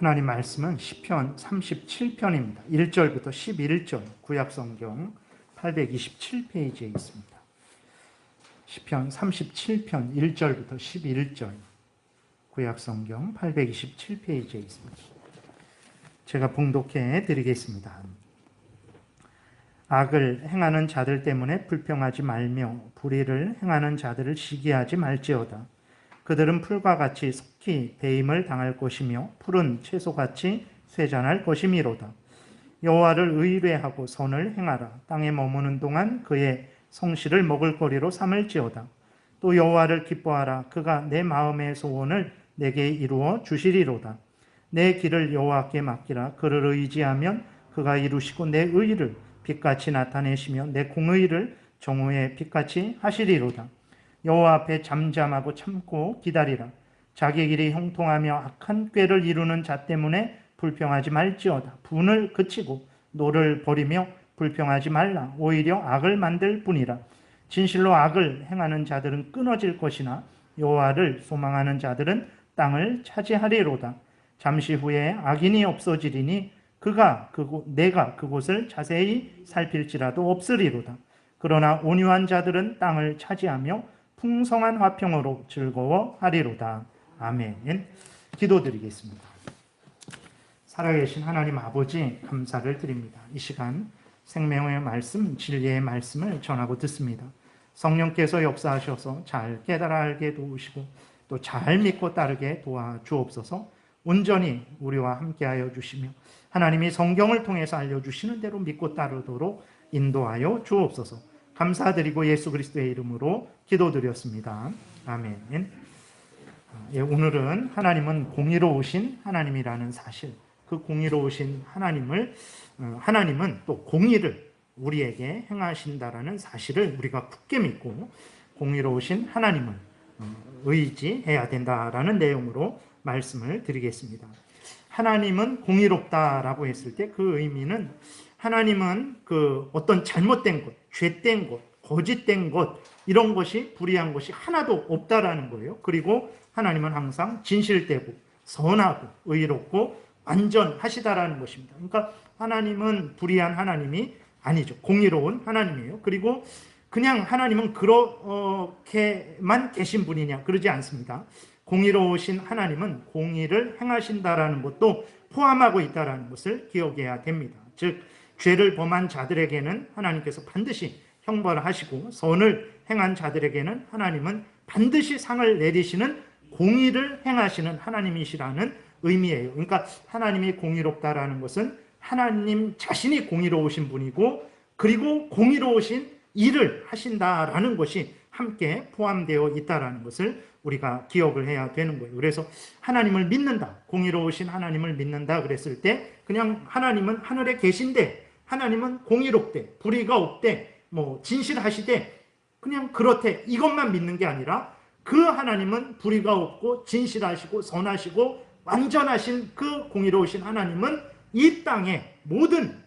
하나님 말씀은 시편 37편입니다. 1절부터 11절 구약성경 827페이지에 있습니다. 시편 37편 1절부터 11절 구약성경 827페이지에 있습니다. 제가 봉독해 드리겠습니다. 악을 행하는 자들 때문에 불평하지 말며 불의를 행하는 자들을 시기하지 말지어다. 그들은 풀과 같이 속히 배임을 당할 것이며 푸른 채소같이 쇠잔할 것이미로다. 여호와를 의뢰하고 선을 행하라. 땅에 머무는 동안 그의 성실을 먹을거리로 삼을지어다. 또 여호와를 기뻐하라. 그가 내 마음의 소원을 내게 이루어 주시리로다. 내 길을 여호와께 맡기라. 그를 의지하면 그가 이루시고 내 의를 빛같이 나타내시며 내 공의를 정오의 빛같이 하시리로다. 여호와 앞에 잠잠하고 참고 기다리라. 자기 길이 형통하며 악한 꾀를 이루는 자 때문에 불평하지 말지어다. 분을 그치고 노를 버리며 불평하지 말라. 오히려 악을 만들 뿐이라. 진실로 악을 행하는 자들은 끊어질 것이나 여호와를 소망하는 자들은 땅을 차지하리로다. 잠시 후에 악인이 없어지리니 내가 그곳을 자세히 살필지라도 없으리로다. 그러나 온유한 자들은 땅을 차지하며 풍성한 화평으로 즐거워하리로다. 아멘. 기도드리겠습니다. 살아계신 하나님 아버지 감사를 드립니다. 이 시간 생명의 말씀, 진리의 말씀을 전하고 듣습니다. 성령께서 역사하셔서 잘 깨달아 알게 도우시고 또 잘 믿고 따르게 도와주옵소서. 온전히 우리와 함께하여 주시며 하나님이 성경을 통해서 알려주시는 대로 믿고 따르도록 인도하여 주옵소서. 감사드리고 예수 그리스도의 이름으로 기도드렸습니다. 아멘. 오늘은 하나님은 공의로우신 하나님이라는 사실, 그 공의로우신 하나님은 또 공의를 우리에게 행하신다라는 사실을 우리가 굳게 믿고 공의로우신 하나님을 의지해야 된다라는 내용으로 말씀을 드리겠습니다. 하나님은 공의롭다라고 했을 때 그 의미는 하나님은 그 어떤 잘못된 것, 죄된 것, 거짓된 것, 이런 것이 불의한 것이 하나도 없다라는 거예요. 그리고 하나님은 항상 진실되고 선하고 의롭고 완전하시다라는 것입니다. 그러니까 하나님은 불의한 하나님이 아니죠. 공의로운 하나님이에요. 그리고 그냥 하나님은 그렇게만 계신 분이냐? 그러지 않습니다. 공의로우신 하나님은 공의를 행하신다라는 것도 포함하고 있다는 것을 기억해야 됩니다. 즉 죄를 범한 자들에게는 하나님께서 반드시 형벌을 하시고 선을 행한 자들에게는 하나님은 반드시 상을 내리시는 공의를 행하시는 하나님이시라는 의미예요. 그러니까 하나님이 공의롭다라는 것은 하나님 자신이 공의로우신 분이고 그리고 공의로우신 일을 하신다라는 것이 함께 포함되어 있다는 것을 우리가 기억을 해야 되는 거예요. 그래서 하나님을 믿는다, 공의로우신 하나님을 믿는다 그랬을 때 그냥 하나님은 하늘에 계신데 하나님은 공의롭대, 불의가 없대, 진실하시대, 그냥 그렇대, 이것만 믿는 게 아니라 그 하나님은 불의가 없고 진실하시고 선하시고 완전하신 그 공의로우신 하나님은 이 땅의 모든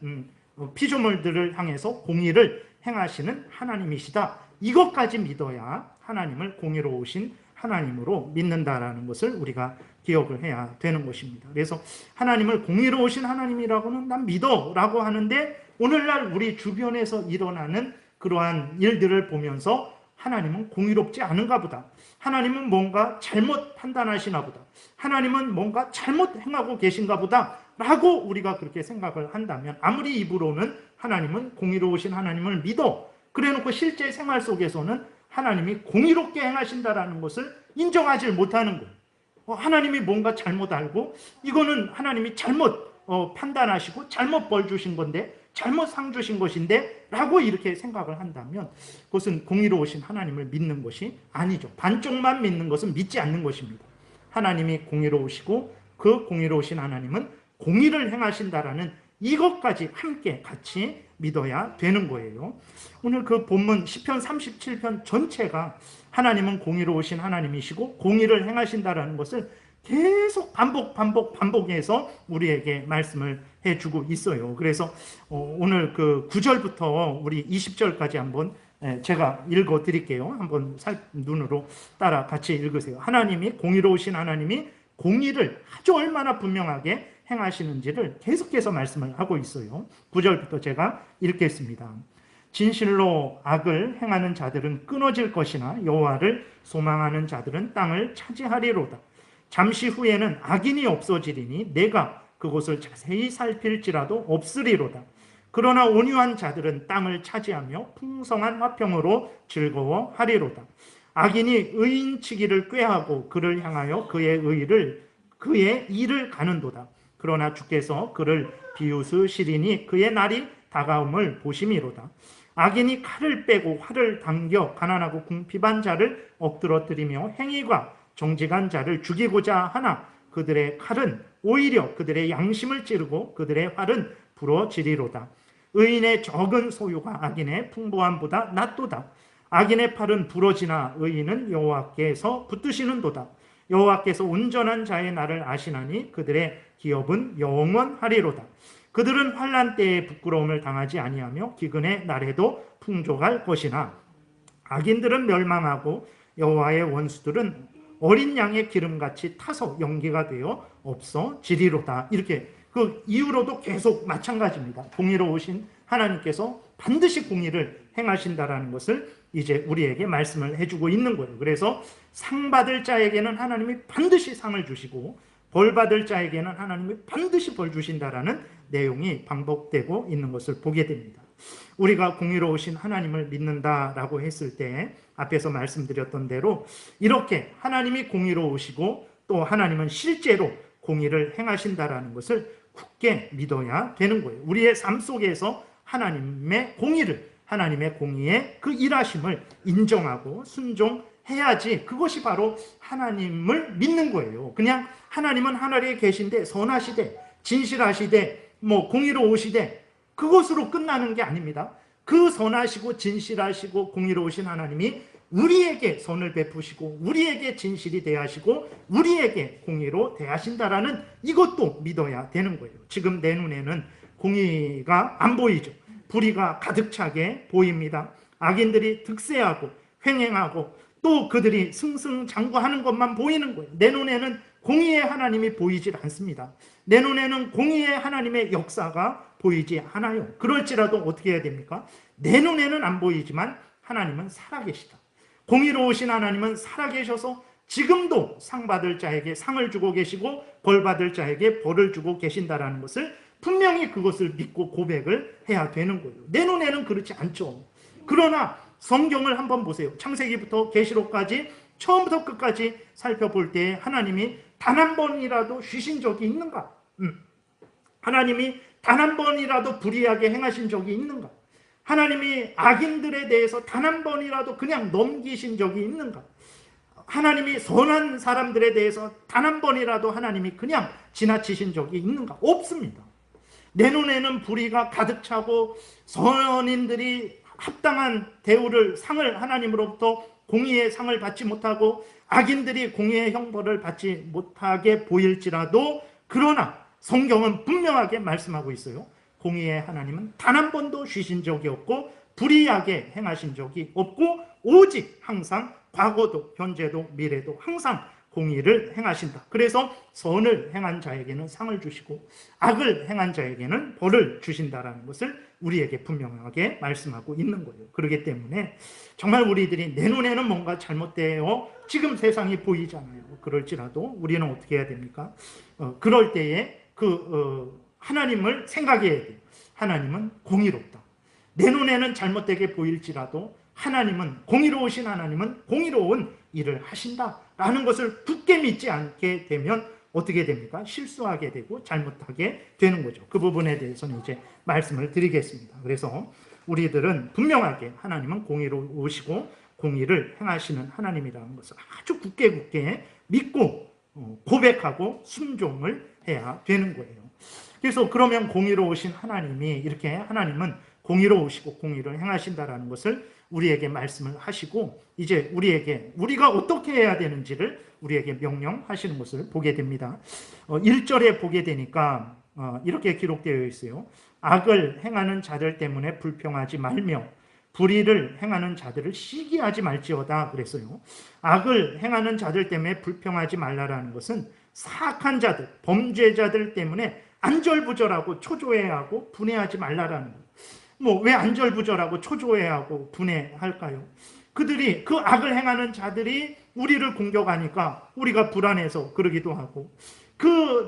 피조물들을 향해서 공의를 행하시는 하나님이시다. 이것까지 믿어야 하나님을 공의로우신 하나님으로 믿는다라는 것을 우리가 기억을 해야 되는 것입니다. 그래서 하나님을 공의로우신 하나님이라고는 난 믿어라고 하는데 오늘날 우리 주변에서 일어나는 그러한 일들을 보면서 하나님은 공의롭지 않은가 보다. 하나님은 뭔가 잘못 판단하시나 보다. 하나님은 뭔가 잘못 행하고 계신가 보다 라고 우리가 그렇게 생각을 한다면 아무리 입으로는 하나님은 공의로우신 하나님을 믿어 그래놓고 실제 생활 속에서는 하나님이 공의롭게 행하신다라는 것을 인정하지 못하는 거예요. 하나님이 뭔가 잘못 알고 이거는 하나님이 잘못 판단하시고 잘못 벌 주신 건데 잘못 상 주신 것인데 라고 이렇게 생각을 한다면 그것은 공의로우신 하나님을 믿는 것이 아니죠. 반쪽만 믿는 것은 믿지 않는 것입니다. 하나님이 공의로우시고 그 공의로우신 하나님은 공의를 행하신다라는 이것까지 함께 같이 믿어야 되는 거예요. 오늘 그 본문 시편 37편 전체가 하나님은 공의로우신 하나님이시고 공의를 행하신다라는 것을 계속 반복해서 우리에게 말씀을 해주고 있어요. 그래서 오늘 그 9절부터 우리 20절까지 한번 제가 읽어 드릴게요. 한번 눈으로 따라 같이 읽으세요. 하나님이 공의로우신 하나님이 공의를 아주 얼마나 분명하게 행하시는지를 계속해서 말씀을 하고 있어요. 9절부터 제가 읽겠습니다. 진실로 악을 행하는 자들은 끊어질 것이나 여호와를 소망하는 자들은 땅을 차지하리로다. 잠시 후에는 악인이 없어지리니 내가 그곳을 자세히 살필지라도 없으리로다. 그러나 온유한 자들은 땅을 차지하며 풍성한 화평으로 즐거워하리로다. 악인이 의인치기를 꾀하고 그를 향하여 그의 일을 가는도다. 그러나 주께서 그를 비웃으시리니 그의 날이 다가옴을 보심이로다. 악인이 칼을 빼고 활을 당겨 가난하고 궁핍한 자를 엎드러뜨리며 행위가 정직한 자를 죽이고자 하나 그들의 칼은 오히려 그들의 양심을 찌르고 그들의 활은 부러지리로다. 의인의 적은 소유가 악인의 풍부함보다 낫도다. 악인의 팔은 부러지나 의인은 여호와께서 붙드시는도다. 여호와께서 온전한 자의 날을 아시나니 그들의 기업은 영원하리로다. 그들은 환난 때에 부끄러움을 당하지 아니하며 기근의 날에도 풍족할 것이나 악인들은 멸망하고 여호와의 원수들은 어린 양의 기름같이 타서 연기가 되어 없어지리로다. 이렇게 그 이후로도 계속 마찬가지입니다. 공의로우신 하나님께서 반드시 공의를 행하신다라는 것을 이제 우리에게 말씀을 해주고 있는 거예요. 그래서 상 받을 자에게는 하나님이 반드시 상을 주시고 벌 받을 자에게는 하나님이 반드시 벌 주신다라는 내용이 반복되고 있는 것을 보게 됩니다. 우리가 공의로우신 하나님을 믿는다라고 했을 때 앞에서 말씀드렸던 대로 이렇게 하나님이 공의로우시고 또 하나님은 실제로 공의를 행하신다라는 것을 굳게 믿어야 되는 거예요. 우리의 삶 속에서 하나님의 공의를, 하나님의 공의의 그 일하심을 인정하고 순종해야지 그것이 바로 하나님을 믿는 거예요. 그냥 하나님은 하늘에 계신데 선하시되 진실하시되 공의로우시되 그것으로 끝나는 게 아닙니다. 그 선하시고 진실하시고 공의로우신 하나님이 우리에게 선을 베푸시고 우리에게 진실이 대하시고 우리에게 공의로 대하신다라는 이것도 믿어야 되는 거예요. 지금 내 눈에는 공의가 안 보이죠. 불의가 가득 차게 보입니다. 악인들이 득세하고 횡행하고 또 그들이 승승장구하는 것만 보이는 거예요. 내 눈에는 공의의 하나님이 보이질 않습니다. 내 눈에는 공의의 하나님의 역사가 보이지 않아요. 그럴지라도 어떻게 해야 됩니까? 내 눈에는 안 보이지만 하나님은 살아계시다. 공의로우신 하나님은 살아계셔서 지금도 상 받을 자에게 상을 주고 계시고 벌 받을 자에게 벌을 주고 계신다라는 것을 분명히 그것을 믿고 고백을 해야 되는 거예요. 내 눈에는 그렇지 않죠. 그러나 성경을 한번 보세요. 창세기부터 계시록까지 처음부터 끝까지 살펴볼 때 하나님이 단 한 번이라도 쉬신 적이 있는가? 하나님이 단 한 번이라도 불의하게 행하신 적이 있는가? 하나님이 악인들에 대해서 단 한 번이라도 그냥 넘기신 적이 있는가? 하나님이 선한 사람들에 대해서 단 한 번이라도 하나님이 그냥 지나치신 적이 있는가? 없습니다. 내 눈에는 불의가 가득 차고 선인들이 합당한 대우를, 상을 하나님으로부터 공의의 상을 받지 못하고 악인들이 공의의 형벌을 받지 못하게 보일지라도 그러나 성경은 분명하게 말씀하고 있어요. 공의의 하나님은 단 한 번도 쉬신 적이 없고 불의하게 행하신 적이 없고 오직 항상 과거도 현재도 미래도 항상 공의를 행하신다. 그래서 선을 행한 자에게는 상을 주시고 악을 행한 자에게는 벌을 주신다라는 것을 우리에게 분명하게 말씀하고 있는 거예요. 그렇기 때문에 정말 우리들이 내 눈에는 뭔가 잘못되어 지금 세상이 보이잖아요. 그럴지라도 우리는 어떻게 해야 됩니까? 그럴 때에 하나님을 생각해야 돼요. 하나님은 공의롭다. 내 눈에는 잘못되게 보일지라도 하나님은, 공의로우신 하나님은 공의로운 일을 하신다라는 것을 굳게 믿지 않게 되면 어떻게 됩니까? 실수하게 되고 잘못하게 되는 거죠. 그 부분에 대해서는 이제 말씀을 드리겠습니다. 그래서 우리들은 분명하게 하나님은 공의로우시고 공의를 행하시는 하나님이라는 것을 아주 굳게 믿고 고백하고 순종을 해야 되는 거예요. 그래서 그러면 공의로우신 하나님이 이렇게 하나님은 공의로우시고 공의를 행하신다라는 것을 우리에게 말씀을 하시고 이제 우리가 어떻게 해야 되는지를 우리에게 명령하시는 것을 보게 됩니다. 1절에 보게 되니까 이렇게 기록되어 있어요. 악을 행하는 자들 때문에 불평하지 말며 불의를 행하는 자들을 시기하지 말지어다 그랬어요. 악을 행하는 자들 때문에 불평하지 말라라는 것은 사악한 자들, 범죄자들 때문에 안절부절하고 초조해하고 분해하지 말라라는 거예요. 뭐 왜 안절부절하고 초조해하고 분해할까요? 그들이, 그 악을 행하는 자들이 우리를 공격하니까 우리가 불안해서 그러기도 하고,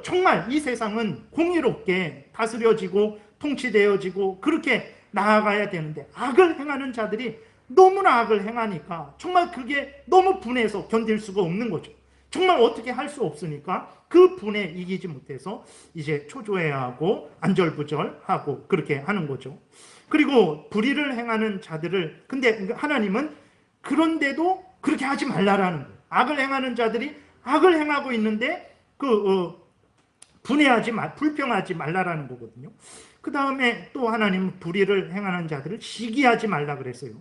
정말 이 세상은 공의롭게 다스려지고 통치되어지고 그렇게 나아가야 되는데, 악을 행하는 자들이 너무나 악을 행하니까 정말 그게 너무 분해서 견딜 수가 없는 거죠. 정말 어떻게 할 수 없으니까 그 분에 이기지 못해서 이제 초조해하고 안절부절하고 그렇게 하는 거죠. 그리고 불의를 행하는 자들을, 근데 하나님은 그런데도 그렇게 하지 말라라는 거예요. 악을 행하는 자들이 악을 행하고 있는데 분해하지 불평하지 말라라는 거거든요. 그 다음에 또 하나님은 불의를 행하는 자들을 시기하지 말라 그랬어요.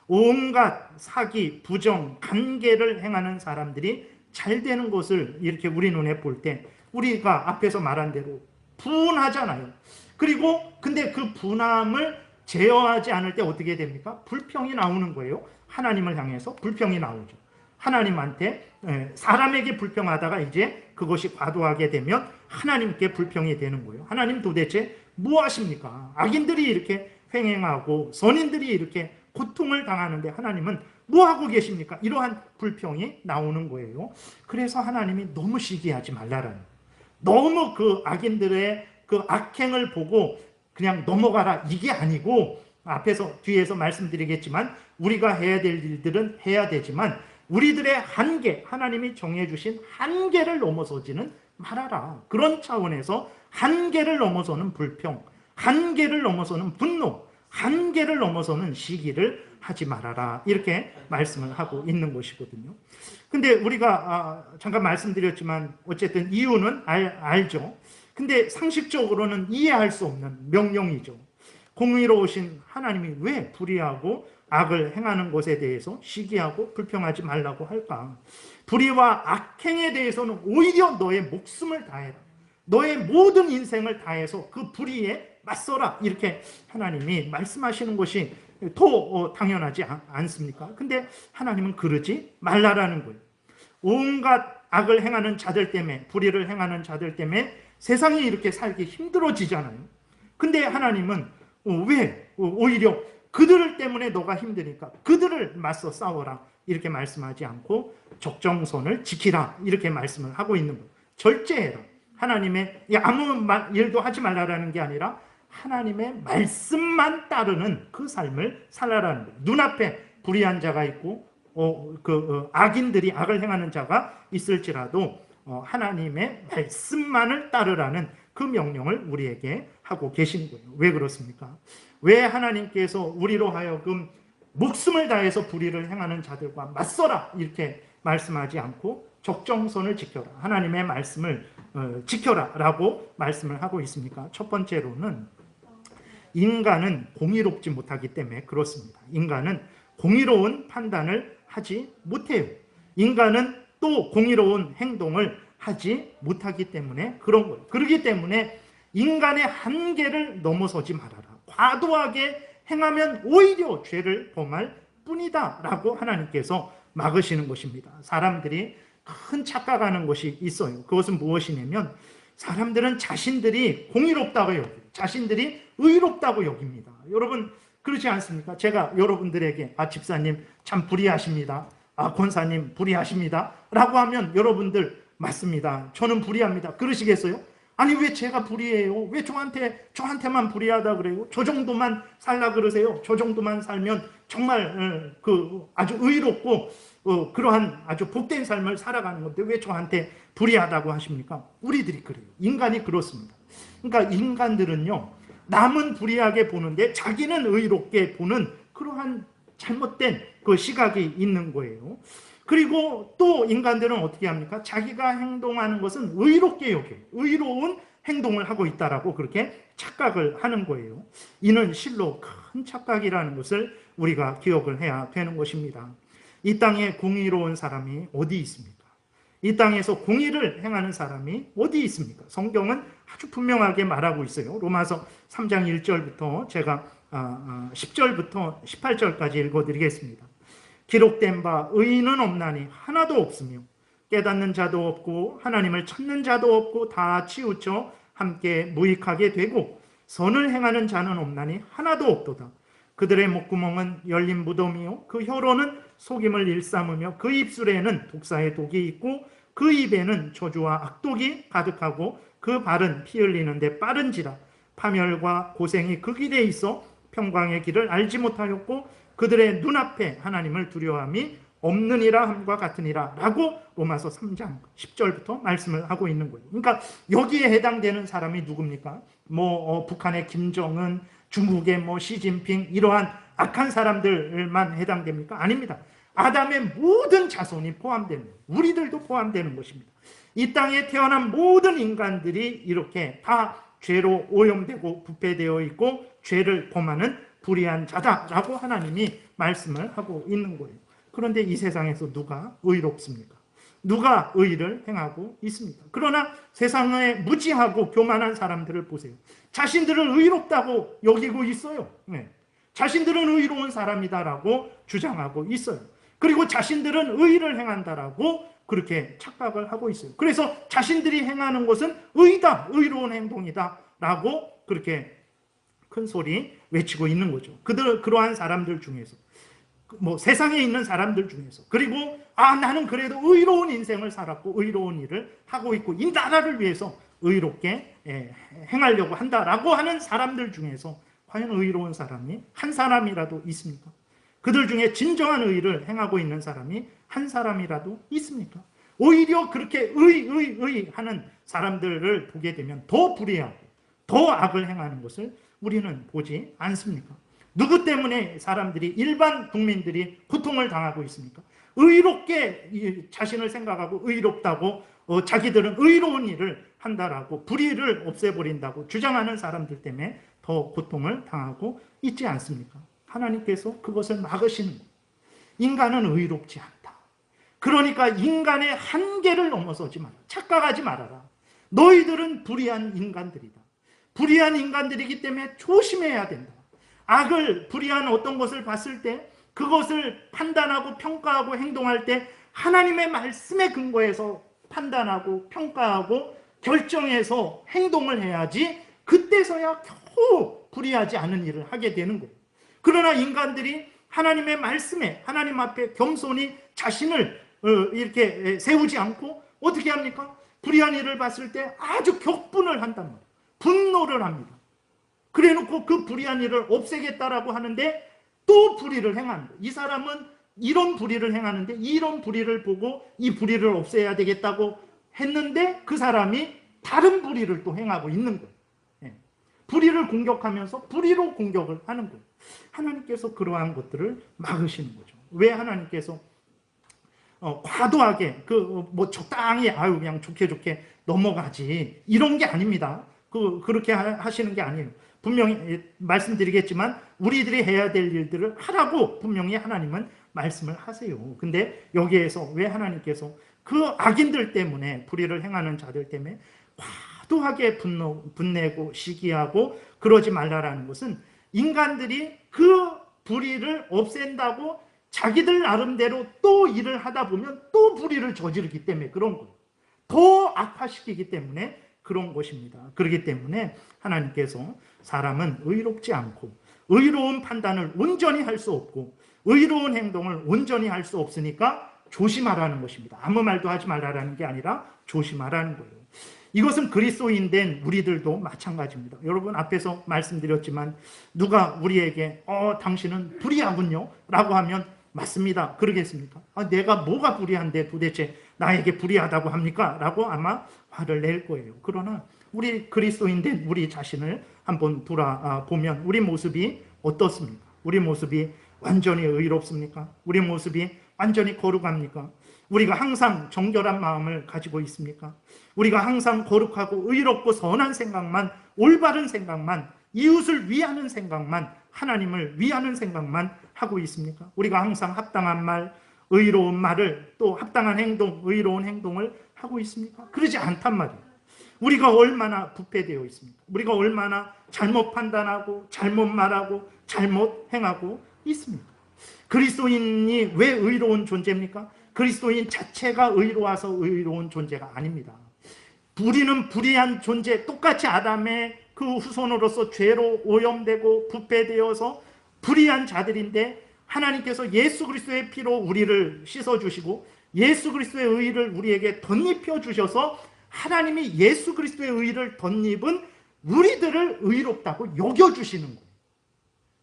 온갖 사기, 부정, 간계를 행하는 사람들이 잘 되는 것을 이렇게 우리 눈에 볼 때 우리가 앞에서 말한 대로 분하잖아요. 그리고 근데 그 분함을 제어하지 않을 때 어떻게 됩니까? 불평이 나오는 거예요. 하나님을 향해서 불평이 나오죠. 하나님한테, 사람에게 불평하다가 이제 그것이 과도하게 되면 하나님께 불평이 되는 거예요. 하나님 도대체 뭐 하십니까? 악인들이 이렇게 횡행하고 선인들이 이렇게 고통을 당하는데 하나님은 뭐 하고 계십니까? 이러한 불평이 나오는 거예요. 그래서 하나님이 너무 시기하지 말라라는 거예요. 너무 그 악인들의 그 악행을 보고 그냥 넘어가라, 이게 아니고, 뒤에서 말씀드리겠지만 우리가 해야 될 일들은 해야 되지만 우리들의 한계, 하나님이 정해주신 한계를 넘어서지는 말아라. 그런 차원에서 한계를 넘어서는 불평, 한계를 넘어서는 분노, 한계를 넘어서는 시기를 하지 말아라, 이렇게 말씀을 하고 있는 것이거든요. 근데 우리가 잠깐 말씀드렸지만 어쨌든 이유는 알죠. 근데 상식적으로는 이해할 수 없는 명령이죠. 공의로우신 하나님이 왜 불의하고 악을 행하는 것에 대해서 시기하고 불평하지 말라고 할까? 불의와 악행에 대해서는 오히려 너의 목숨을 다해라, 너의 모든 인생을 다해서 그 불의에 맞서라, 이렇게 하나님이 말씀하시는 것이 더 당연하지 않습니까? 근데 하나님은 그러지 말라라는 거예요. 온갖 악을 행하는 자들 때문에, 불의를 행하는 자들 때문에 세상이 이렇게 살기 힘들어지잖아요. 근데 하나님은 왜 오히려 그들 때문에 너가 힘드니까 그들을 맞서 싸워라, 이렇게 말씀하지 않고 적정선을 지키라, 이렇게 말씀을 하고 있는 거예요. 절제해라. 하나님의 아무 일도 하지 말라라는 게 아니라 하나님의 말씀만 따르는 그 삶을 살아라는 거예요. 눈앞에 불의한 자가 있고 악인들이, 악을 행하는 자가 있을지라도 하나님의 말씀만을 따르라는 그 명령을 우리에게 하고 계신 거예요. 왜 그렇습니까? 왜 하나님께서 우리로 하여금 목숨을 다해서 불의를 행하는 자들과 맞서라, 이렇게 말씀하지 않고 적정선을 지켜라, 하나님의 말씀을 지켜라 라고 말씀을 하고 있습니까? 첫 번째로는 인간은 공의롭지 못하기 때문에 그렇습니다. 인간은 공의로운 판단을 하지 못해요. 인간은 또 공의로운 행동을 하지 못하기 때문에 그런 거예요. 그렇기 때문에 인간의 한계를 넘어서지 말아라. 과도하게 행하면 오히려 죄를 범할 뿐이다 라고 하나님께서 막으시는 것입니다. 사람들이 큰 착각하는 것이 있어요. 그것은 무엇이냐면 사람들은 자신들이 공의롭다고 여겨요. 자신들이 의롭다고 여깁니다. 여러분 그렇지 않습니까? 제가 여러분들에게 집사님 참 불의하십니다, 권사님 불의하십니다 라고 하면 여러분들 맞습니다, 저는 불의합니다, 그러시겠어요? 아니 왜 제가 불의해요? 왜 저한테만 불의하다 그래요? 저 정도만 살라 그러세요? 저 정도만 살면 정말 아주 의롭고 그러한 아주 복된 삶을 살아가는 건데 왜 저한테 불의하다고 하십니까? 우리들이 그래요. 인간이 그렇습니다. 그러니까 인간들은요, 남은 불의하게 보는데 자기는 의롭게 보는 그러한 잘못된 그 시각이 있는 거예요. 그리고 또 인간들은 어떻게 합니까? 자기가 행동하는 것은 의롭게 여겨요. 의로운 행동을 하고 있다라고 그렇게 착각을 하는 거예요. 이는 실로 큰 착각이라는 것을 우리가 기억을 해야 되는 것입니다. 이 땅에 공의로운 사람이 어디 있습니까? 이 땅에서 공의를 행하는 사람이 어디 있습니까? 성경은 아주 분명하게 말하고 있어요. 로마서 3장 1절부터 제가 10절부터 18절까지 읽어드리겠습니다. 기록된 바 의인은 없나니 하나도 없으며 깨닫는 자도 없고 하나님을 찾는 자도 없고 다 치우쳐 함께 무익하게 되고 선을 행하는 자는 없나니 하나도 없도다. 그들의 목구멍은 열린 무덤이요 그 혀로는 속임을 일삼으며 그 입술에는 독사의 독이 있고 그 입에는 저주와 악독이 가득하고 그 발은 피 흘리는데 빠른지라. 파멸과 고생이 그 길에 있어 평강의 길을 알지 못하였고 그들의 눈앞에 하나님을 두려워함이 없느니라 함과 같으니라 라고 로마서 3장 10절부터 말씀을 하고 있는 거예요. 그러니까 여기에 해당되는 사람이 누굽니까? 북한의 김정은, 중국의 시진핑 이러한 악한 사람들만 해당됩니까? 아닙니다. 아담의 모든 자손이 포함되는 거예요. 우리들도 포함되는 것입니다. 이 땅에 태어난 모든 인간들이 이렇게 다 죄로 오염되고 부패되어 있고 죄를 범하는 불의한 자다라고 하나님이 말씀을 하고 있는 거예요. 그런데 이 세상에서 누가 의롭습니까? 누가 의를 행하고 있습니까? 그러나 세상에 무지하고 교만한 사람들을 보세요. 자신들을 의롭다고 여기고 있어요. 네. 자신들은 의로운 사람이다라고 주장하고 있어요. 그리고 자신들은 의를 행한다라고 그렇게 착각을 하고 있어요. 그래서 자신들이 행하는 것은 의다, 의로운 행동이다 라고 그렇게 큰 소리 외치고 있는 거죠. 그러한 사람들 중에서 세상에 있는 사람들 중에서 그리고 나는 그래도 의로운 인생을 살았고 의로운 일을 하고 있고 이 나라를 위해서 의롭게 행하려고 한다라고 하는 사람들 중에서 과연 의로운 사람이 한 사람이라도 있습니까? 그들 중에 진정한 의를 행하고 있는 사람이 한 사람이라도 있습니까? 오히려 그렇게 의 하는 사람들을 보게 되면 더 불의하고 더 악을 행하는 것을 우리는 보지 않습니까? 누구 때문에 사람들이 일반 국민들이 고통을 당하고 있습니까? 의롭게 자신을 생각하고 의롭다고 자기들은 의로운 일을 한다라고 불의를 없애버린다고 주장하는 사람들 때문에 더 고통을 당하고 있지 않습니까? 하나님께서 그것을 막으시는 거예요. 인간은 의롭지 않다. 그러니까 인간의 한계를 넘어서지 마라. 착각하지 말아라. 너희들은 불의한 인간들이다. 불의한 인간들이기 때문에 조심해야 된다. 악을, 불의한 어떤 것을 봤을 때 그것을 판단하고 평가하고 행동할 때 하나님의 말씀에 근거해서 판단하고 평가하고 결정해서 행동을 해야지 그때서야 겨우 불의하지 않은 일을 하게 되는 거예요. 그러나 인간들이 하나님의 말씀에 하나님 앞에 겸손히 자신을 이렇게 세우지 않고 어떻게 합니까? 불의한 일을 봤을 때 아주 격분을 한단 말이에요. 분노를 합니다. 그래놓고 그 불의한 일을 없애겠다라고 하는데 또 불의를 행하는 거예요. 이 사람은 이런 불의를 행하는데 이런 불의를 보고 이 불의를 없애야 되겠다고 했는데 그 사람이 다른 불의를 또 행하고 있는 거예요. 불의를 공격하면서 불의로 공격을 하는 거예요. 하나님께서 그러한 것들을 막으시는 거죠. 왜 하나님께서 과도하게 적당히 그냥 좋게 넘어가지 이런 게 아닙니다. 그렇게 하시는 게 아니에요. 분명히 말씀드리겠지만 우리들이 해야 될 일들을 하라고 분명히 하나님은 말씀을 하세요. 근데 여기에서 왜 하나님께서 그 악인들 때문에 불의를 행하는 자들 때문에 과도하게 분내고 시기하고 그러지 말라라는 것은 인간들이 그 불의를 없앤다고 자기들 나름대로 또 일을 하다 보면 또 불의를 저지르기 때문에 그런 거예요. 더 악화시키기 때문에 그런 것입니다. 그렇기 때문에 하나님께서 사람은 의롭지 않고 의로운 판단을 온전히 할 수 없고 의로운 행동을 온전히 할 수 없으니까 조심하라는 것입니다. 아무 말도 하지 말라는 게 아니라 조심하라는 거예요. 이것은 그리스도인된 우리들도 마찬가지입니다. 여러분 앞에서 말씀드렸지만 누가 우리에게 당신은 불의하군요 라고 하면 맞습니다. 그러겠습니까? 내가 뭐가 불의한데 도대체 나에게 불의하다고 합니까? 라고 아마 화를 낼 거예요. 그러나 우리 그리스도인된 우리 자신을 한번 돌아보면 우리 모습이 어떻습니까? 우리 모습이 완전히 의롭습니까? 우리 모습이 완전히 거룩합니까? 우리가 항상 정결한 마음을 가지고 있습니까? 우리가 항상 거룩하고 의롭고 선한 생각만, 올바른 생각만, 이웃을 위하는 생각만, 하나님을 위하는 생각만 하고 있습니까? 우리가 항상 합당한 말, 의로운 말을 또 합당한 행동, 의로운 행동을 하고 있습니까? 그러지 않단 말이에요. 우리가 얼마나 부패되어 있습니까? 우리가 얼마나 잘못 판단하고 잘못 말하고 잘못 행하고 있습니까? 그리스도인이 왜 의로운 존재입니까? 그리스도인 자체가 의로워서 의로운 존재가 아닙니다. 우리는 불의한 존재, 똑같이 아담의 그 후손으로서 죄로 오염되고 부패되어서 불의한 자들인데, 하나님께서 예수 그리스도의 피로 우리를 씻어주시고 예수 그리스도의 의를 우리에게 덧입혀 주셔서, 하나님이 예수 그리스도의 의를 덧입은 우리들을 의롭다고 여겨주시는 거예요.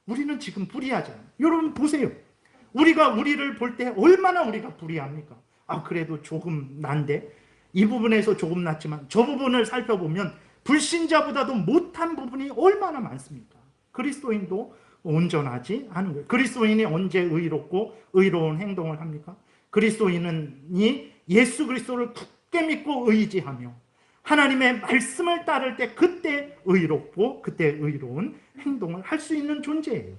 우리는 지금 불의하잖아요. 여러분 보세요. 우리가 우리를 볼 때 얼마나 우리가 불의합니까? 그래도 조금 난데, 이 부분에서 조금 낫지만 저 부분을 살펴보면 불신자보다도 못한 부분이 얼마나 많습니까? 그리스도인도 온전하지 않은 거예요. 그리스도인이 언제 의롭고 의로운 행동을 합니까? 그리스도인이 예수 그리스도를 굳게 믿고 의지하며 하나님의 말씀을 따를 때 그때 의롭고 그때 의로운 행동을 할 수 있는 존재예요.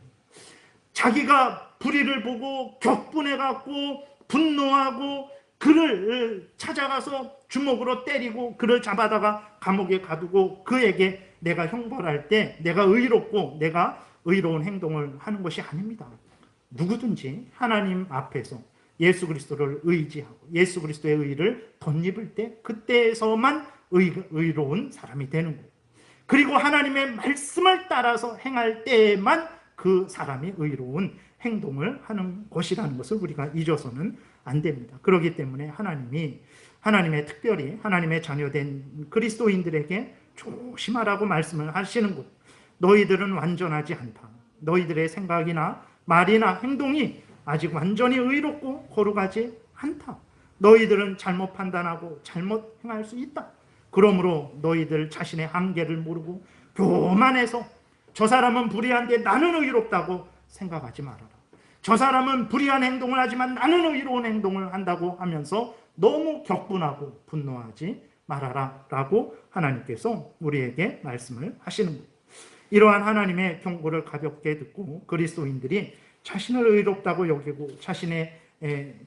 자기가 불의를 보고 격분해갖고 분노하고 그를 찾아가서 주먹으로 때리고 그를 잡아다가 감옥에 가두고 그에게 내가 형벌할 때 내가 의롭고 내가 의로운 행동을 하는 것이 아닙니다. 누구든지 하나님 앞에서 예수 그리스도를 의지하고 예수 그리스도의 의를 덧입을 때 그때에서만 의로운 사람이 되는 거예요. 그리고 하나님의 말씀을 따라서 행할 때에만 그 사람이 의로운 행동을 하는 것이라는 것을 우리가 잊어서는 안 됩니다. 그렇기 때문에 하나님의 특별히 하나님의 자녀된 그리스도인들에게 조심하라고 말씀을 하시는 것. 너희들은 완전하지 않다. 너희들의 생각이나 말이나 행동이 아직 완전히 의롭고 거룩하지 않다. 너희들은 잘못 판단하고 잘못 행할 수 있다. 그러므로 너희들 자신의 한계를 모르고 교만해서 저 사람은 불의한데 나는 의롭다고 생각하지 말아라. 저 사람은 불의한 행동을 하지만 나는 의로운 행동을 한다고 하면서 너무 격분하고 분노하지 말아라 라고 하나님께서 우리에게 말씀을 하시는 거예요. 이러한 하나님의 경고를 가볍게 듣고 그리스도인들이 자신을 의롭다고 여기고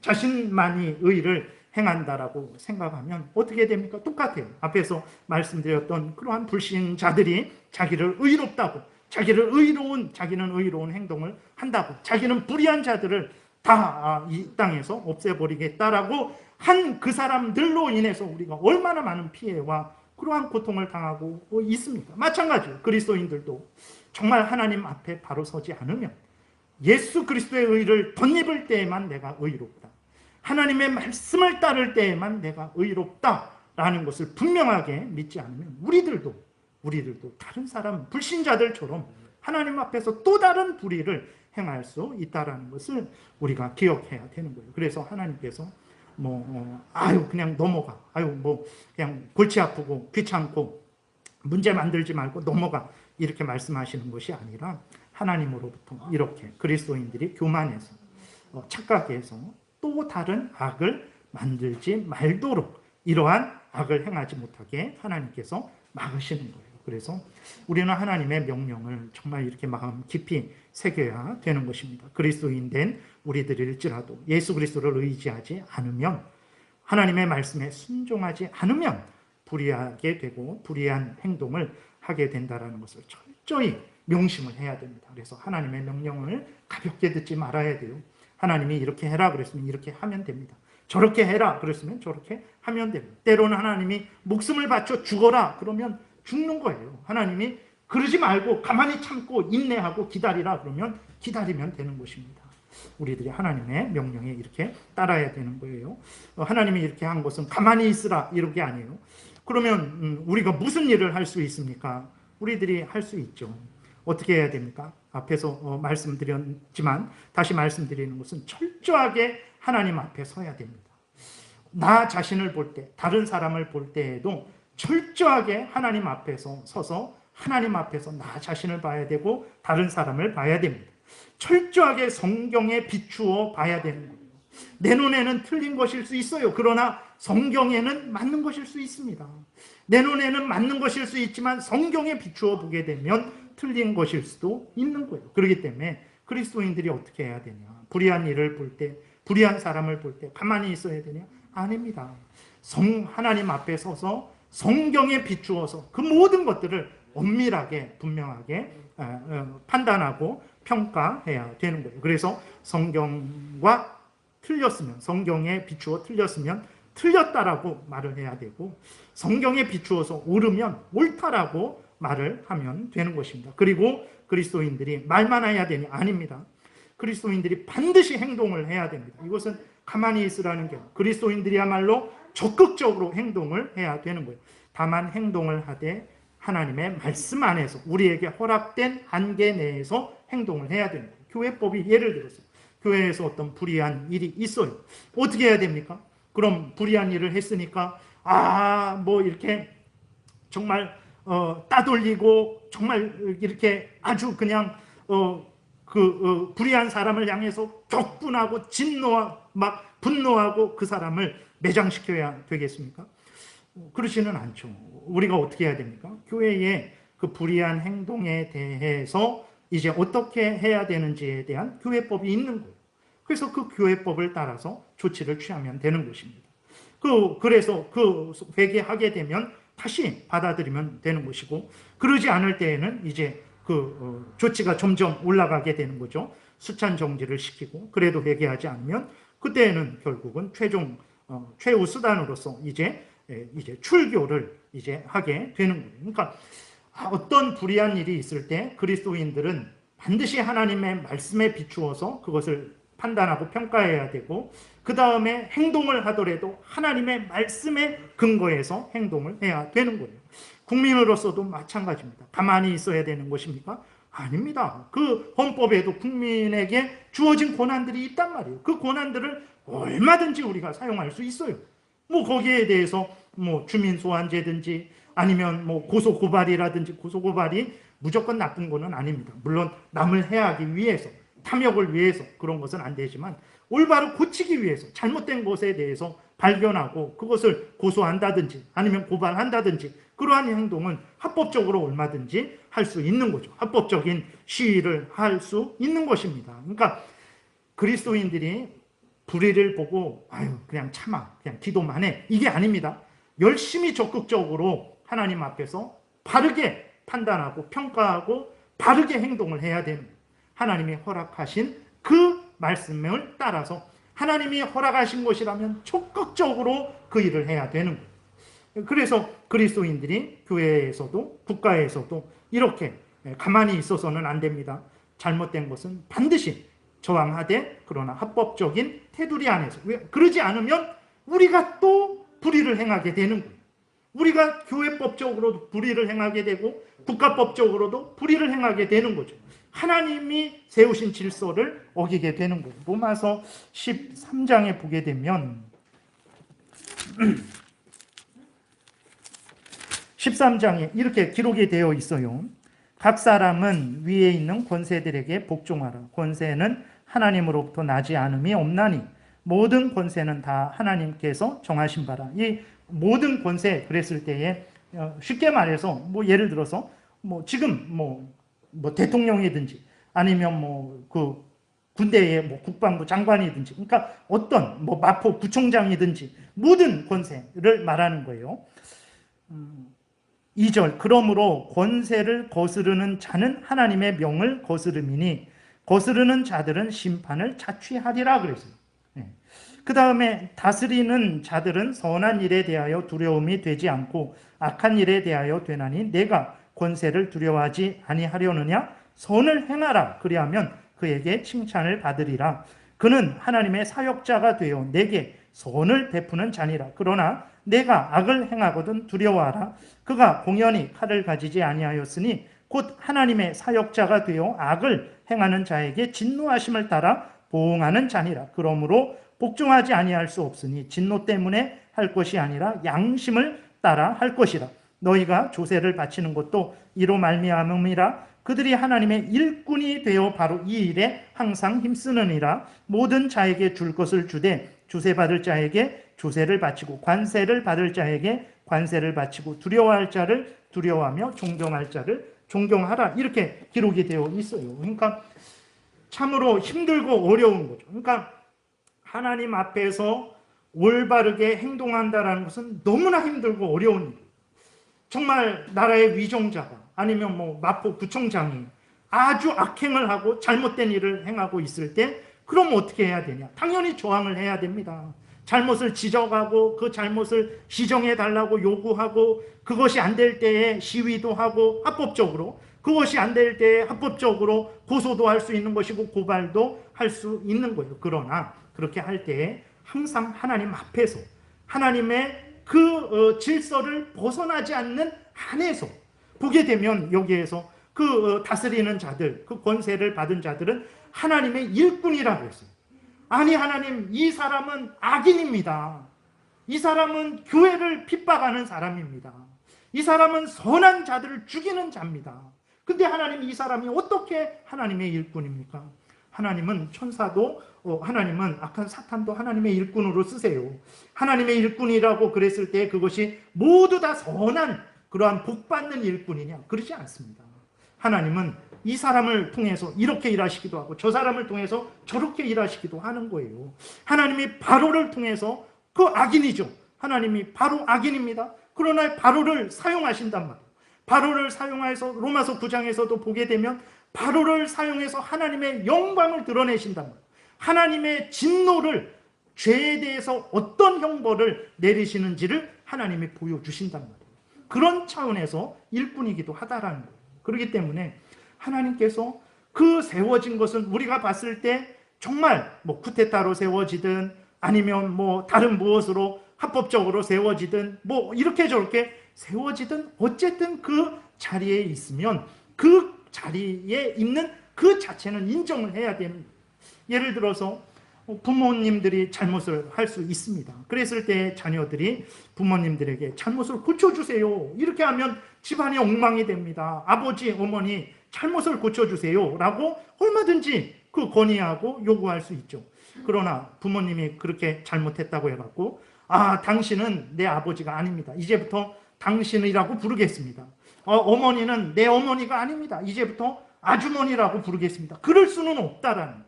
자신만이 의를 행한다라고 생각하면 어떻게 됩니까? 똑같아요. 앞에서 말씀드렸던 그러한 불신자들이 자기를 의롭다고, 자기는 의로운 행동을 한다고, 자기는 불의한 자들을 다 이 땅에서 없애버리겠다라고 한 그 사람들로 인해서 우리가 얼마나 많은 피해와 그러한 고통을 당하고 있습니까? 마찬가지로 그리스도인들도 정말 하나님 앞에 바로 서지 않으면 예수 그리스도의 의를 덧입을 때에만 내가 의롭다, 하나님의 말씀을 따를 때에만 내가 의롭다라는 것을 분명하게 믿지 않으면 우리들도 다른 사람 불신자들처럼 하나님 앞에서 또 다른 불의를 행할 수 있다는 것을 우리가 기억해야 되는 거예요. 그래서 하나님께서 그냥 넘어가, 그냥 골치 아프고 귀찮고 문제 만들지 말고 넘어가 이렇게 말씀하시는 것이 아니라 하나님으로부터 이렇게 그리스도인들이 교만해서 착각해서 또 다른 악을 만들지 말도록 이러한 악을 행하지 못하게 하나님께서 막으시는 거예요. 그래서 우리는 하나님의 명령을 정말 이렇게 마음 깊이 새겨야 되는 것입니다. 그리스도인 된 우리들일지라도 예수 그리스도를 의지하지 않으면, 하나님의 말씀에 순종하지 않으면 불의하게 되고 불의한 행동을 하게 된다는 것을 철저히 명심을 해야 됩니다. 그래서 하나님의 명령을 가볍게 듣지 말아야 돼요. 하나님이 이렇게 해라 그랬으면 이렇게 하면 됩니다. 저렇게 해라 그랬으면 저렇게 하면 됩니다. 때로는 하나님이 목숨을 바쳐 죽어라 그러면 죽는 거예요. 하나님이 그러지 말고 가만히 참고 인내하고 기다리라 그러면 기다리면 되는 것입니다. 우리들이 하나님의 명령에 이렇게 따라야 되는 거예요. 하나님이 이렇게 한 것은 가만히 있으라 이런 게 아니에요. 그러면 우리가 무슨 일을 할 수 있습니까? 우리들이 할 수 있죠. 어떻게 해야 됩니까? 앞에서 말씀드렸지만 다시 말씀드리는 것은 철저하게 하나님 앞에 서야 됩니다. 나 자신을 볼 때, 다른 사람을 볼 때에도 철저하게 하나님 앞에서 서서 하나님 앞에서 나 자신을 봐야 되고 다른 사람을 봐야 됩니다. 철저하게 성경에 비추어 봐야 되는 거예요. 내 눈에는 틀린 것일 수 있어요. 그러나 성경에는 맞는 것일 수 있습니다. 내 눈에는 맞는 것일 수 있지만 성경에 비추어 보게 되면 틀린 것일 수도 있는 거예요. 그렇기 때문에 그리스도인들이 어떻게 해야 되냐? 불의한 일을 볼 때, 불의한 사람을 볼 때 가만히 있어야 되냐? 아닙니다. 하나님 앞에 서서 성경에 비추어서 그 모든 것들을 엄밀하게 분명하게 판단하고 평가해야 되는 거예요. 그래서 성경과 틀렸으면, 성경에 비추어 틀렸으면 틀렸다라고 말을 해야 되고, 성경에 비추어서 옳으면 옳다라고 말을 하면 되는 것입니다. 그리고 그리스도인들이 말만 해야 되니 아닙니다. 그리스도인들이 반드시 행동을 해야 됩니다. 이것은 가만히 있으라는 게 아니라 그리스도인들이야말로 적극적으로 행동을 해야 되는 거예요. 다만 행동을 하되 하나님의 말씀 안에서 우리에게 허락된 한계 내에서 행동을 해야 되는 거예요. 교회법이 예를 들어서 교회에서 어떤 불의한 일이 있어요. 어떻게 해야 됩니까? 그럼 불의한 일을 했으니까 뭐 이렇게 정말 따돌리고 정말 이렇게 아주 그냥 불의한 사람을 향해서 격분하고 막 분노하고 그 사람을 매장시켜야 되겠습니까? 그렇지는 않죠. 우리가 어떻게 해야 됩니까? 교회의 그 불의한 행동에 대해서 이제 어떻게 해야 되는지에 대한 교회법이 있는 거예요. 그래서 그 교회법을 따라서 조치를 취하면 되는 것입니다. 그래서 회개하게 되면 다시 받아들이면 되는 것이고, 그러지 않을 때에는 이제 조치가 점점 올라가게 되는 거죠. 수찬 정지를 시키고, 그래도 회개하지 않으면 그때는 결국은 최후 수단으로서 이제 출교를 이제 하게 되는 거예요. 그러니까 어떤 불의한 일이 있을 때 그리스도인들은 반드시 하나님의 말씀에 비추어서 그것을 판단하고 평가해야 되고, 그 다음에 행동을 하더라도 하나님의 말씀에 근거해서 행동을 해야 되는 거예요. 국민으로서도 마찬가지입니다. 가만히 있어야 되는 것입니까? 아닙니다. 그 헌법에도 국민에게 주어진 권한들이 있단 말이에요. 그 권한들을 얼마든지 우리가 사용할 수 있어요. 거기에 대해서 주민 소환제든지 아니면 고소고발이라든지, 고소고발이 무조건 나쁜 거는 아닙니다. 물론 남을 해하기 위해서, 탐욕을 위해서 그런 것은 안 되지만 올바로 고치기 위해서 잘못된 것에 대해서 발견하고 그것을 고소한다든지 아니면 고발한다든지 그러한 행동은 합법적으로 얼마든지 할 수 있는 거죠. 합법적인 시위를 할 수 있는 것입니다. 그러니까 그리스도인들이 불의를 보고 그냥 참아, 그냥 기도만 해, 이게 아닙니다. 열심히 적극적으로 하나님 앞에서 바르게 판단하고 평가하고 바르게 행동을 해야 되는 거예요. 하나님이 허락하신 그 말씀을 따라서 하나님이 허락하신 것이라면 적극적으로 그 일을 해야 되는 거예요. 그래서 그리스도인들이 교회에서도 국가에서도 이렇게 가만히 있어서는 안 됩니다. 잘못된 것은 반드시 저항하되 그러나 합법적인 테두리 안에서, 그러지 않으면 우리가 또 불의를 행하게 되는 거예요. 우리가 교회법적으로도 불의를 행하게 되고 국가법적으로도 불의를 행하게 되는 거죠. 하나님이 세우신 질서를 어기게 되는 거예요. 로마서 13장에 보게 되면 13장에 이렇게 기록이 되어 있어요. 각 사람은 위에 있는 권세들에게 복종하라. 권세는 하나님으로부터 나지 않음이 없나니 모든 권세는 다 하나님께서 정하신 바라. 이 모든 권세 그랬을 때에 쉽게 말해서 예를 들어서 지금 대통령이든지 아니면 그 군대의 국방부 장관이든지, 그러니까 어떤 마포 구청장이든지 모든 권세를 말하는 거예요. 2절, 그러므로 권세를 거스르는 자는 하나님의 명을 거스름이니 거스르는 자들은 심판을 자취하리라 그랬어요. 그 다음에 다스리는 자들은 선한 일에 대하여 두려움이 되지 않고 악한 일에 대하여 되나니 내가 권세를 두려워하지 아니하려느냐? 선을 행하라. 그리하면 그에게 칭찬을 받으리라. 그는 하나님의 사역자가 되어 내게 선을 베푸는 자니라. 그러나 내가 악을 행하거든 두려워하라. 그가 공연히 칼을 가지지 아니하였으니 곧 하나님의 사역자가 되어 악을 행하는 자에게 진노하심을 따라 보응하는 자니라. 그러므로 복종하지 아니할 수 없으니 진노 때문에 할 것이 아니라 양심을 따라 할 것이라. 너희가 조세를 바치는 것도 이로 말미암음이라. 그들이 하나님의 일꾼이 되어 바로 이 일에 항상 힘쓰느니라. 모든 자에게 줄 것을 주되 주세받을 자에게 조세를 바치고 관세를 받을 자에게 관세를 바치고 두려워할 자를 두려워하며 존경할 자를 존경하라. 이렇게 기록이 되어 있어요. 그러니까 참으로 힘들고 어려운 거죠. 그러니까 하나님 앞에서 올바르게 행동한다는 것은 너무나 힘들고 어려운 일이에요. 정말 나라의 위정자가 아니면 마포 구청장이 아주 악행을 하고 잘못된 일을 행하고 있을 때 그럼 어떻게 해야 되냐? 당연히 저항을 해야 됩니다. 잘못을 지적하고 그 잘못을 시정해 달라고 요구하고, 그것이 안 될 때에 시위도 하고 합법적으로, 그것이 안 될 때에 합법적으로 고소도 할 수 있는 것이고 고발도 할 수 있는 거예요. 그러나 그렇게 할 때에 항상 하나님 앞에서 하나님의 그 질서를 벗어나지 않는 한에서 보게 되면, 여기에서 그 다스리는 자들, 그 권세를 받은 자들은 하나님의 일꾼이라고 했어요. 아니 하나님, 이 사람은 악인입니다. 이 사람은 교회를 핍박하는 사람입니다. 이 사람은 선한 자들을 죽이는 자입니다. 근데 하나님, 이 사람이 어떻게 하나님의 일꾼입니까? 하나님은 천사도, 하나님은 악한 사탄도 하나님의 일꾼으로 쓰세요. 하나님의 일꾼이라고 그랬을 때 그것이 모두 다 선한 그러한 복받는 일꾼이냐? 그러지 않습니다. 하나님은 이 사람을 통해서 이렇게 일하시기도 하고 저 사람을 통해서 저렇게 일하시기도 하는 거예요. 하나님이 바로를 통해서, 그 악인이죠. 하나님이 바로 악인입니다. 그러나 바로를 사용하신단 말이에요. 바로를 사용해서 로마서 9장에서도 보게 되면 바로를 사용해서 하나님의 영광을 드러내신단 말이에요. 하나님의 진노를, 죄에 대해서 어떤 형벌을 내리시는지를 하나님이 보여주신단 말이에요. 그런 차원에서 일꾼이기도 하다라는 거예요. 그렇기 때문에 하나님께서 그 세워진 것은 우리가 봤을 때 정말 뭐 쿠데타로 세워지든 아니면 뭐 다른 무엇으로 합법적으로 세워지든 뭐 이렇게 저렇게 세워지든 어쨌든 그 자리에 있으면 그 자리에 있는 그 자체는 인정을 해야 되는 거예요. 예를 들어서 부모님들이 잘못을 할 수 있습니다. 그랬을 때 자녀들이 부모님들에게 잘못을 고쳐주세요, 이렇게 하면 집안이 엉망이 됩니다. 아버지, 어머니 잘못을 고쳐주세요 라고 얼마든지 그 건의하고 요구할 수 있죠. 그러나 부모님이 그렇게 잘못했다고 해갖고, 아, 당신은 내 아버지가 아닙니다. 이제부터 당신이라고 부르겠습니다. 어머니는 내 어머니가 아닙니다. 이제부터 아주머니라고 부르겠습니다. 그럴 수는 없다라는 거예요.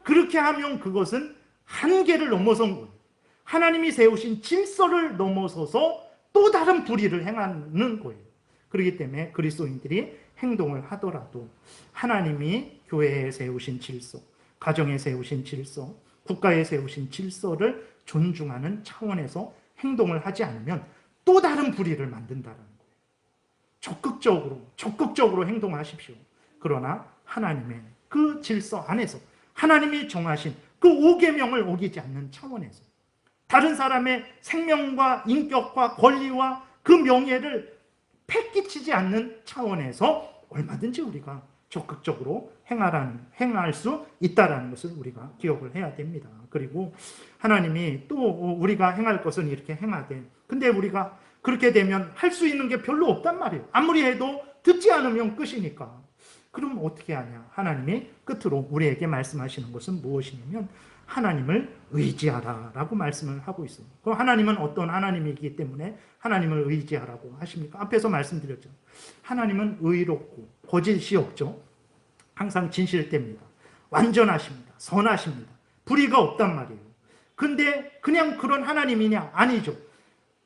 그렇게 하면 그것은 한계를 넘어선 거예요. 하나님이 세우신 질서를 넘어서서 또 다른 불의를 행하는 거예요. 그렇기 때문에 그리스도인들이 행동을 하더라도 하나님이 교회에 세우신 질서, 가정에 세우신 질서, 국가에 세우신 질서를 존중하는 차원에서 행동을 하지 않으면 또 다른 불의를 만든다는 거예요. 적극적으로 행동하십시오. 그러나 하나님의 그 질서 안에서, 하나님이 정하신 그 5계명을 어기지 않는 차원에서, 다른 사람의 생명과 인격과 권리와 그 명예를 패끼치지 않는 차원에서 얼마든지 우리가 적극적으로 행할 수 있다는 것을 우리가 기억을 해야 됩니다. 그리고 하나님이 또 우리가 행할 것은 이렇게 행하되, 근데 우리가 그렇게 되면 할 수 있는 게 별로 없단 말이에요. 아무리 해도 듣지 않으면 끝이니까. 그럼 어떻게 하냐? 하나님이 끝으로 우리에게 말씀하시는 것은 무엇이냐면 하나님을 의지하라 라고 말씀을 하고 있어요. 그럼 하나님은 어떤 하나님이기 때문에 하나님을 의지하라고 하십니까? 앞에서 말씀드렸죠. 하나님은 의롭고 거짓이 없죠. 항상 진실됩니다. 완전하십니다. 선하십니다. 불의가 없단 말이에요. 근데 그냥 그런 하나님이냐? 아니죠.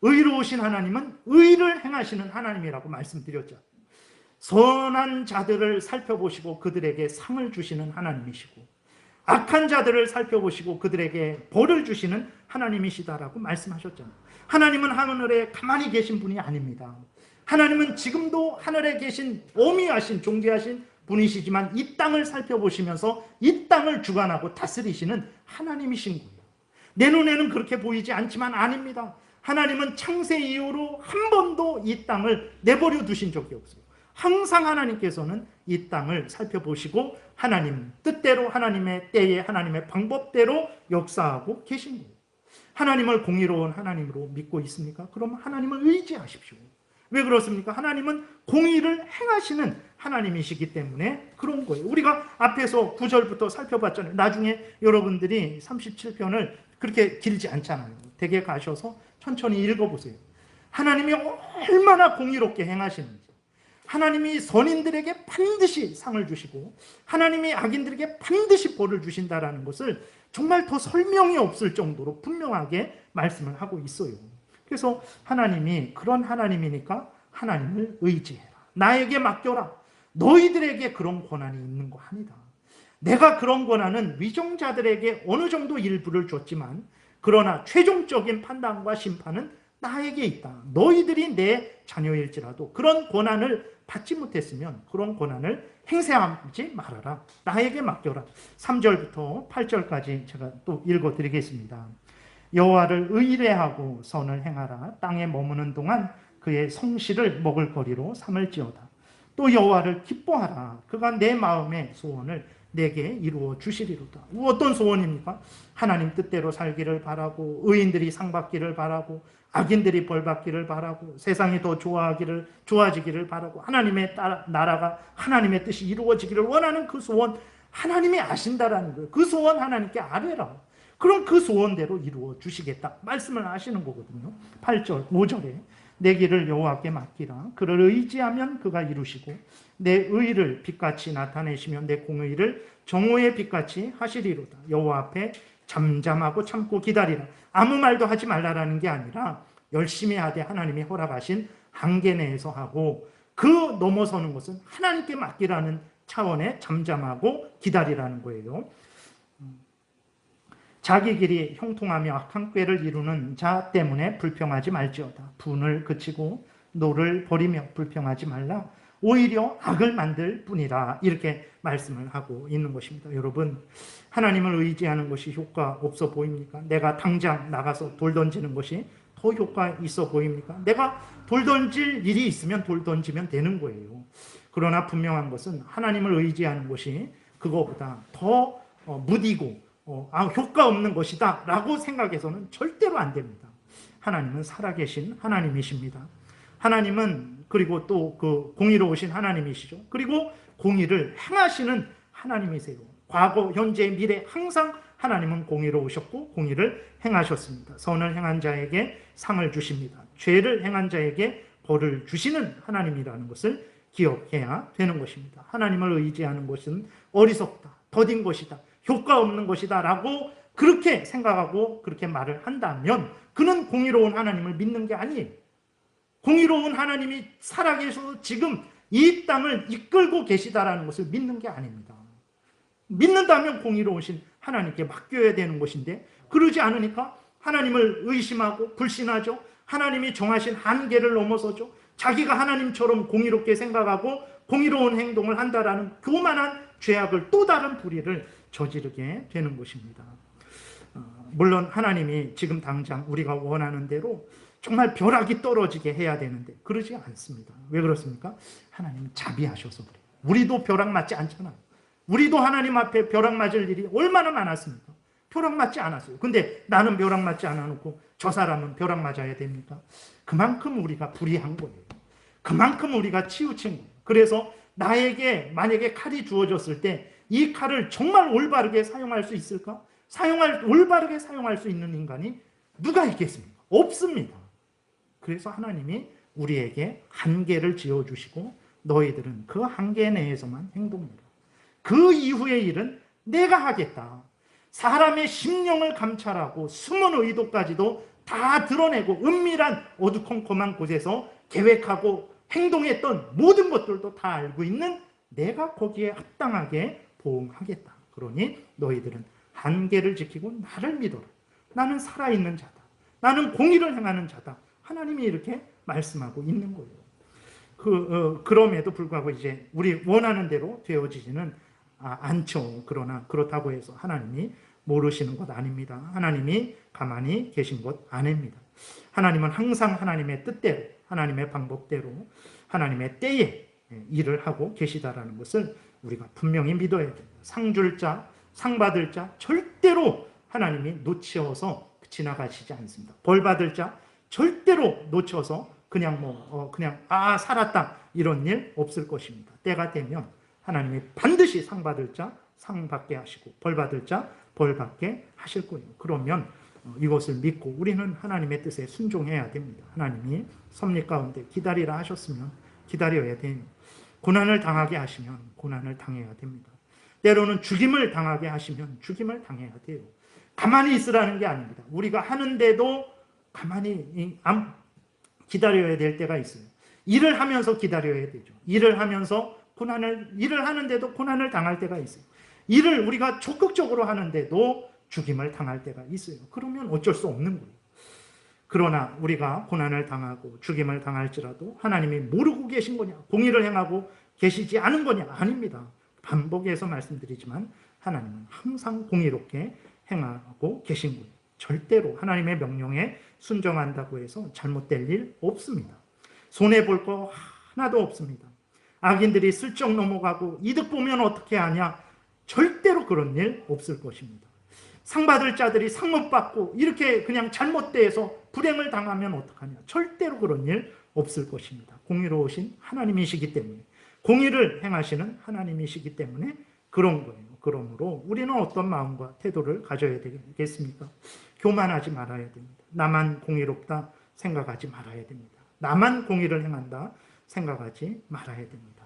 의로우신 하나님은 의를 행하시는 하나님이라고 말씀드렸죠. 선한 자들을 살펴보시고 그들에게 상을 주시는 하나님이시고, 악한 자들을 살펴보시고 그들에게 벌을 주시는 하나님이시다라고 말씀하셨잖아요. 하나님은 하늘에 가만히 계신 분이 아닙니다. 하나님은 지금도 하늘에 계신 어미하신 존귀하신 분이시지만 이 땅을 살펴보시면서 이 땅을 주관하고 다스리시는 하나님이신 거예요. 내 눈에는 그렇게 보이지 않지만 아닙니다. 하나님은 창세 이후로 한 번도 이 땅을 내버려 두신 적이 없어요. 항상 하나님께서는 이 땅을 살펴보시고 하나님 뜻대로, 하나님의 때에, 하나님의 방법대로 역사하고 계신 거예요. 하나님을 공의로운 하나님으로 믿고 있습니까? 그럼 하나님을 의지하십시오. 왜 그렇습니까? 하나님은 공의를 행하시는 하나님이시기 때문에 그런 거예요. 우리가 앞에서 9절부터 살펴봤잖아요. 나중에 여러분들이 37편을 그렇게 길지 않잖아요. 댁에 가셔서 천천히 읽어보세요. 하나님이 얼마나 공의롭게 행하시는지, 하나님이 선인들에게 반드시 상을 주시고 하나님이 악인들에게 반드시 벌을 주신다라는 것을 정말 더 설명이 없을 정도로 분명하게 말씀을 하고 있어요. 그래서 하나님이 그런 하나님이니까 하나님을 의지해라. 나에게 맡겨라. 너희들에게 그런 권한이 있는 거 아니다. 내가 그런 권한은 위종자들에게 어느 정도 일부를 줬지만 그러나 최종적인 판단과 심판은 나에게 있다. 너희들이 내 자녀일지라도 그런 권한을 받지 못했으면 그런 권한을 행사하지 말아라. 나에게 맡겨라. 3절부터 8절까지 제가 또 읽어드리겠습니다. 여호와를 의뢰하고 선을 행하라. 땅에 머무는 동안 그의 성실을 먹을 거리로 삼을지어다. 또 여호와를 기뻐하라. 그가 내 마음의 소원을 내게 이루어 주시리로다. 어떤 소원입니까? 하나님 뜻대로 살기를 바라고 의인들이 상 받기를 바라고 악인들이 벌 받기를 바라고 세상이 더 좋아지기를 바라고 하나님의 나라가 하나님의 뜻이 이루어지기를 원하는 그 소원 하나님이 아신다라는 거예요. 그 소원 하나님께 아뢰라. 그럼 그 소원대로 이루어 주시겠다 말씀을 하시는 거거든요. 8절, 5절에 내 길을 여호와께 맡기라. 그를 의지하면 그가 이루시고 내 의를 빛같이 나타내시며 내 공의를 정오의 빛같이 하시리로다. 여호와 앞에 잠잠하고 참고 기다리라. 아무 말도 하지 말라라는 게 아니라 열심히 하되 하나님이 허락하신 한계 내에서 하고 그 넘어서는 것은 하나님께 맡기라는 차원의 잠잠하고 기다리라는 거예요. 자기 길이 형통하며 악한 꾀를 이루는 자 때문에 불평하지 말지어다. 분을 그치고 노를 버리며 불평하지 말라. 오히려 악을 만들 뿐이라. 이렇게 말씀을 하고 있는 것입니다. 여러분, 하나님을 의지하는 것이 효과 없어 보입니까? 내가 당장 나가서 돌 던지는 것이 더 효과 있어 보입니까? 내가 돌 던질 일이 있으면 돌 던지면 되는 거예요. 그러나 분명한 것은 하나님을 의지하는 것이 그거보다 더 무디고 효과 없는 것이다 라고 생각해서는 절대로 안 됩니다. 하나님은 살아계신 하나님이십니다. 하나님은 그리고 또 그 공의로우신 하나님이시죠. 그리고 공의를 행하시는 하나님이세요. 과거, 현재, 미래 항상 하나님은 공의로우셨고 공의를 행하셨습니다. 선을 행한 자에게 상을 주십니다. 죄를 행한 자에게 벌을 주시는 하나님이라는 것을 기억해야 되는 것입니다. 하나님을 의지하는 것은 어리석다, 더딘 것이다, 효과 없는 것이다 라고 그렇게 생각하고 그렇게 말을 한다면 그는 공의로운 하나님을 믿는 게 아니에요. 공의로운 하나님이 살아계셔서 지금 이 땅을 이끌고 계시다라는 것을 믿는 게 아닙니다. 믿는다면 공의로우신 하나님께 맡겨야 되는 것인데 그러지 않으니까 하나님을 의심하고 불신하죠. 하나님이 정하신 한계를 넘어서죠. 자기가 하나님처럼 공의롭게 생각하고 공의로운 행동을 한다라는 교만한 죄악을 또 다른 불의를 저지르게 되는 것입니다. 물론 하나님이 지금 당장 우리가 원하는 대로 정말 벼락이 떨어지게 해야 되는데 그러지 않습니다. 왜 그렇습니까? 하나님은 자비하셔서 그래요. 우리도 벼락 맞지 않잖아요. 우리도 하나님 앞에 벼락 맞을 일이 얼마나 많았습니까? 벼락 맞지 않았어요. 근데 나는 벼락 맞지 않아놓고 저 사람은 벼락 맞아야 됩니까? 그만큼 우리가 불의한 거예요. 그만큼 우리가 치우친 거예요. 그래서 나에게 만약에 칼이 주어졌을 때 이 칼을 정말 올바르게 사용할 수 있을까? 올바르게 사용할 수 있는 인간이 누가 있겠습니까? 없습니다. 그래서 하나님이 우리에게 한계를 지어주시고 너희들은 그 한계 내에서만 행동해라. 그 이후의 일은 내가 하겠다. 사람의 심령을 감찰하고 숨은 의도까지도 다 드러내고 은밀한 어두컴컴한 곳에서 계획하고 행동했던 모든 것들도 다 알고 있는 내가 거기에 합당하게 보응하겠다. 그러니 너희들은 한계를 지키고 나를 믿어라. 나는 살아있는 자다. 나는 공의를 행하는 자다. 하나님이 이렇게 말씀하고 있는 거예요. 그럼에도 불구하고 이제 우리 원하는 대로 되어지지는 않죠. 그러나 그렇다고 해서 하나님이 모르시는 것 아닙니다. 하나님이 가만히 계신 것 아닙니다. 하나님은 항상 하나님의 뜻대로, 하나님의 방법대로, 하나님의 때에 일을 하고 계시다라는 것을 우리가 분명히 믿어야 됩니다. 상 줄 자, 상 받을 자 절대로 하나님이 놓치어서 지나가시지 않습니다. 벌 받을 자 절대로 놓쳐서 그냥 살았다 이런 일 없을 것입니다. 때가 되면 하나님이 반드시 상 받을 자 상 받게 하시고 벌 받을 자 벌 받게 하실 거예요. 그러면 이것을 믿고 우리는 하나님의 뜻에 순종해야 됩니다. 하나님이 섭리 가운데 기다리라 하셨으면 기다려야 됩니다. 고난을 당하게 하시면 고난을 당해야 됩니다. 때로는 죽임을 당하게 하시면 죽임을 당해야 돼요. 가만히 있으라는 게 아닙니다. 우리가 하는데도 가만히 기다려야 될 때가 있어요. 일을 하면서 기다려야 되죠. 일을 하면서 일을 하는데도 고난을 당할 때가 있어요. 일을 우리가 적극적으로 하는데도 죽임을 당할 때가 있어요. 그러면 어쩔 수 없는 거예요. 그러나 우리가 고난을 당하고 죽임을 당할지라도 하나님이 모르고 계신 거냐, 공의를 행하고 계시지 않은 거냐? 아닙니다. 반복해서 말씀드리지만 하나님은 항상 공의롭게 행하고 계신 거예요. 절대로 하나님의 명령에 순종한다고 해서 잘못될 일 없습니다. 손해볼 거 하나도 없습니다. 악인들이 슬쩍 넘어가고 이득 보면 어떻게 하냐? 절대로 그런 일 없을 것입니다. 상 받을 자들이 상 못 받고 이렇게 그냥 잘못돼서 불행을 당하면 어떡하냐? 절대로 그런 일 없을 것입니다. 공의로우신 하나님이시기 때문에, 공의를 행하시는 하나님이시기 때문에 그런 거예요. 그러므로 우리는 어떤 마음과 태도를 가져야 되겠습니까? 교만하지 말아야 됩니다. 나만 공의롭다 생각하지 말아야 됩니다. 나만 공의를 행한다 생각하지 말아야 됩니다.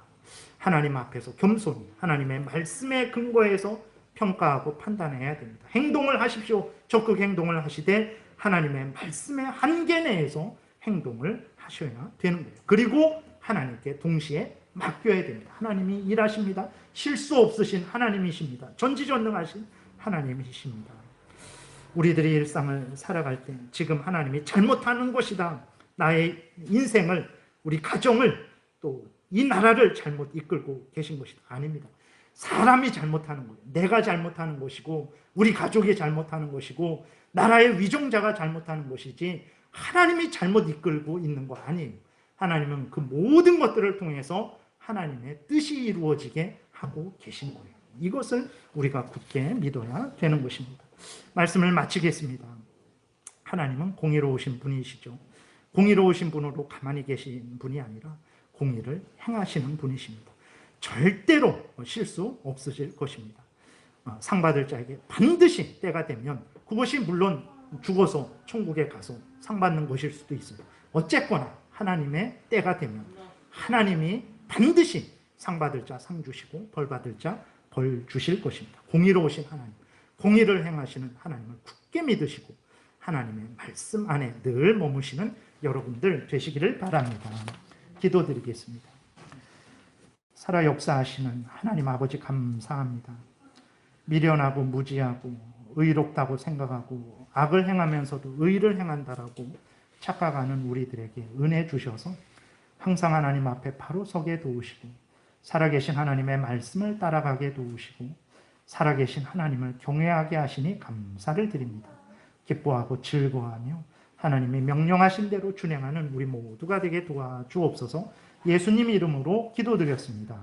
하나님 앞에서 겸손히 하나님의 말씀에 근거해서 평가하고 판단해야 됩니다. 행동을 하십시오. 적극 행동을 하시되 하나님의 말씀의 한계 내에서 행동을 하셔야 되는 거예요. 그리고 하나님께 동시에 맡겨야 됩니다. 하나님이 일하십니다. 실수 없으신 하나님이십니다. 전지전능하신 하나님이십니다. 우리들이 일상을 살아갈 때 지금 하나님이 잘못하는 것이다. 나의 인생을, 우리 가정을, 또 이 나라를 잘못 이끌고 계신 것이다. 아닙니다. 사람이 잘못하는 거예요. 내가 잘못하는 것이고 우리 가족이 잘못하는 것이고 나라의 위정자가 잘못하는 것이지 하나님이 잘못 이끌고 있는 거 아니에요. 하나님은 그 모든 것들을 통해서 하나님의 뜻이 이루어지게 하고 계신 거예요. 이것을 우리가 굳게 믿어야 되는 것입니다. 말씀을 마치겠습니다. 하나님은 공의로우신 분이시죠. 공의로우신 분으로 가만히 계신 분이 아니라 공의를 행하시는 분이십니다. 절대로 실수 없으실 것입니다. 상 받을 자에게 반드시 때가 되면 그것이 물론 죽어서 천국에 가서 상 받는 것일 수도 있어요. 어쨌거나 하나님의 때가 되면 하나님이 반드시 상 받을 자 상 주시고 벌 받을 자 벌 주실 것입니다. 공의로우신 하나님, 공의를 행하시는 하나님을 굳게 믿으시고 하나님의 말씀 안에 늘 머무시는 여러분들 되시기를 바랍니다. 기도드리겠습니다. 살아 역사하시는 하나님 아버지 감사합니다. 미련하고 무지하고 의롭다고 생각하고 악을 행하면서도 의를 행한다라고 착각하는 우리들에게 은혜 주셔서 항상 하나님 앞에 바로 서게 도우시고 살아계신 하나님의 말씀을 따라가게 도우시고 살아계신 하나님을 경외하게 하시니 감사를 드립니다. 기뻐하고 즐거워하며 하나님이 명령하신 대로 준행하는 우리 모두가 되게 도와주옵소서. 예수님 이름으로 기도드렸습니다.